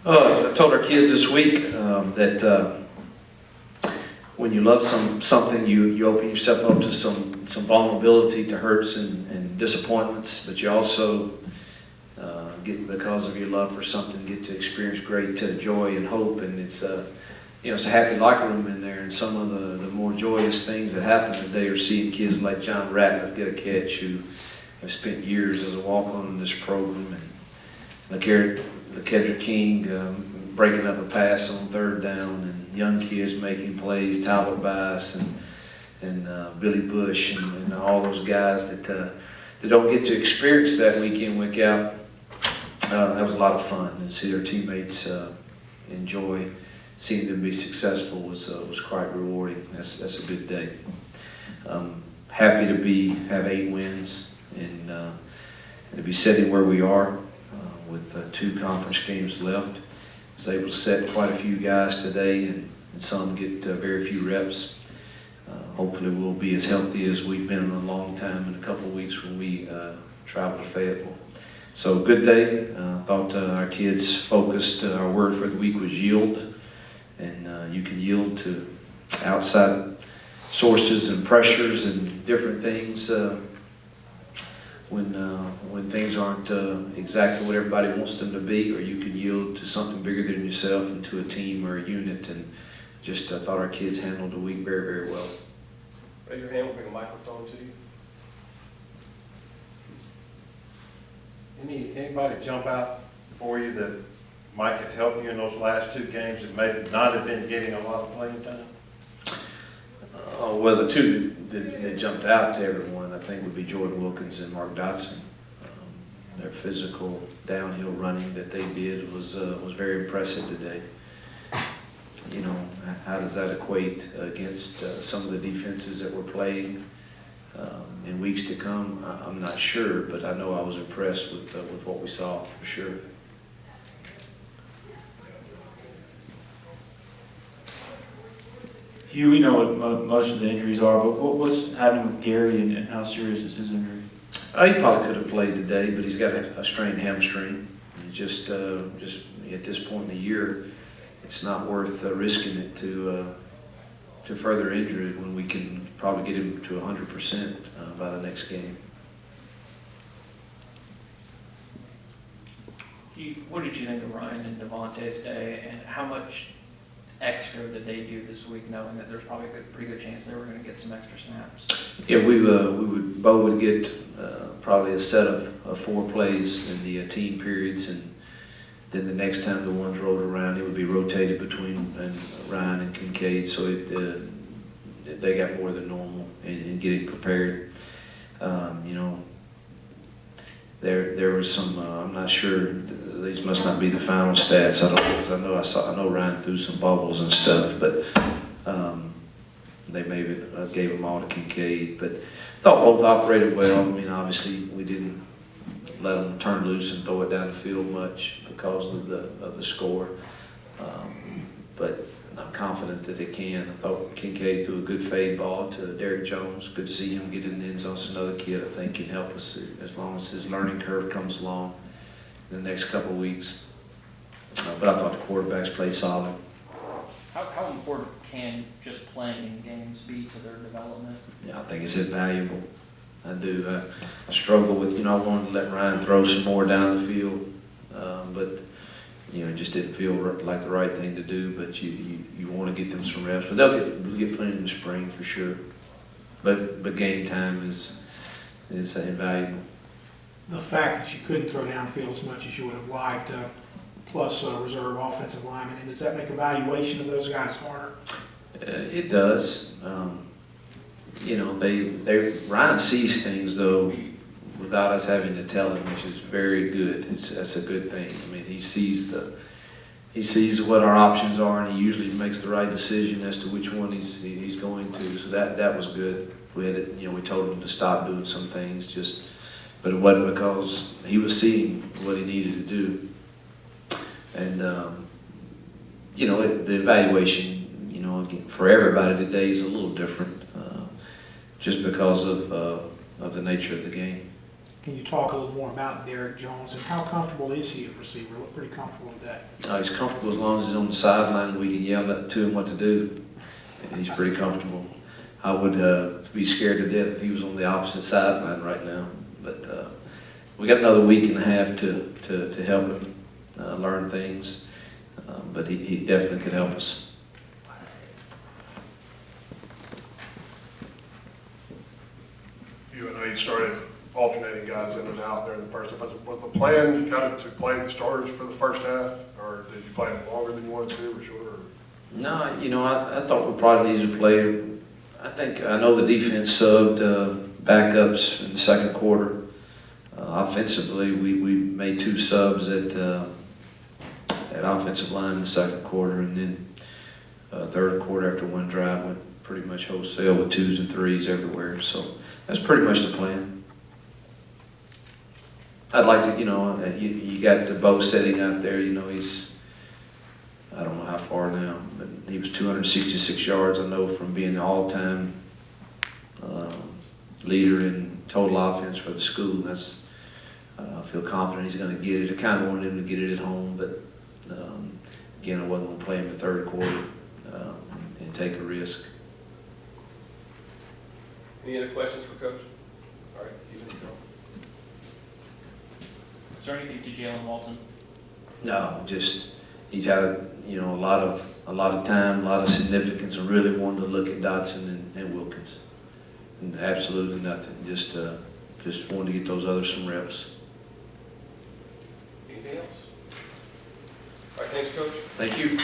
I told our kids this week that when you love something, you open yourself up to some vulnerability to hurts and disappointments, but you also get, because of your love for something, get to experience great joy and hope. And it's it's a happy locker room in there. And some of the more joyous things that happen today are seeing kids like John Ratliff get a catch, who have spent years as a walk-on in this program, and LaKedra King breaking up a pass on third down, and young kids making plays, Talbot Bass and Billy Bush and all those guys that don't get to experience that week in, week out. That was a lot of fun, and see their teammates enjoy seeing them be successful was quite rewarding. That's a good day. Happy to have 8 wins and to be sitting where we are with 2 conference games left. Was able to set quite a few guys today, and some get very few reps. Hopefully we'll be as healthy as we've been in a long time in a couple of weeks when we travel to Fayetteville. So good day. Thought our kids focused. Our word for the week was yield, and you can yield to outside sources and pressures and different things when things aren't exactly what everybody wants them to be, or you can yield to something bigger than yourself and to a team or a unit. And just thought our kids handled the week very, very well. Raise your hand, we'll bring a microphone to you. Anybody jump out for you that might could help you in those last 2 games that may not have been getting a lot of playing time? Well, the 2 that jumped out to everyone, I think, would be Jordan Wilkins and Mark Dotson. Their physical downhill running that they did was very impressive today. You know, how does that equate against some of the defenses that we're playing in weeks to come? I'm not sure, but I know I was impressed with what we saw for sure. Hugh, we know what most of the injuries are, but what's happening with Gary and how serious is his injury? He probably could have played today, but he's got a strained hamstring. He's just at this point in the year, it's not worth risking it to further injury when we can probably get him to 100% by the next game. What did you think of Ryan and Devontae's day, and how much extra did they do this week, knowing that there's probably a pretty good chance they were going to get some extra snaps? Yeah, Bo would get probably a set of 4 plays in the team periods, and then the next time the ones rolled around, it would be rotated between Ryan and Kincaid, so they got more than normal in getting prepared. There was some. I'm not sure. These must not be the final stats. I don't know, because I know Ryan threw some bubbles and stuff, but they maybe gave them all to Kincaid. But thought both operated well. I mean, obviously we didn't let them turn loose and throw it down the field much because of the score. But I'm confident that they can. I thought Kincaid threw a good fade ball to Derek Jones. Good to see him get in the end zone. It's another kid I think can help us as long as his learning curve comes along in the next couple of weeks. But I thought the quarterbacks played solid. How important can just playing in games be to their development? Yeah, I think it's invaluable. I do. I struggle with, I wanted to let Ryan throw some more down the field, but it just didn't feel like the right thing to do. But you want to get them some reps, but they'll get plenty in the spring for sure. But game time is invaluable. The fact that you couldn't throw downfield as much as you would have liked, plus reserve offensive linemen, and does that make evaluation of those guys harder? It does. Ryan sees things though without us having to tell him, which is very good. That's a good thing. I mean, he sees what our options are, and he usually makes the right decision as to which one he's going to. So that was good. We told him to stop doing some things, but it wasn't because he was seeing what he needed to do. And the evaluation, again, for everybody today is a little different, just because of the nature of the game. Can you talk a little more about Derek Jones and how comfortable is he at receiver? Looked pretty comfortable today. He's comfortable as long as he's on the sideline, we can yell to him what to do. And he's pretty comfortable. I would be scared to death if he was on the opposite sideline right now. But we got another week and a half to help him learn things. But he definitely could help us. I know you started alternating guys in and out there in the first half. Was the plan kind of to play the starters for the first half, or did you play them longer than you wanted to, or shorter? No, you know, I thought we probably needed to play. I know the defense subbed backups in the second quarter. Offensively, we made 2 subs at offensive line in the second quarter, and then third quarter after one drive went pretty much wholesale with 2s and 3s everywhere. So that's pretty much the plan. I'd like to, you got the Bo sitting out there, he's, I don't know how far now, but he was 266 yards, I know, from being the all-time leader in total offense for the school. I feel confident he's going to get it. I kind of wanted him to get it at home, but again, I wasn't going to play him in the third quarter and take a risk. Any other questions for Coach? All right, you can go. Is there anything to Jalen Walton? No, just he's had a lot of time, a lot of significance, and really wanted to look at Dotson and Wilkins. And absolutely nothing. Just wanted to get those others some reps. Anything else? All right, thanks, Coach. Thank you.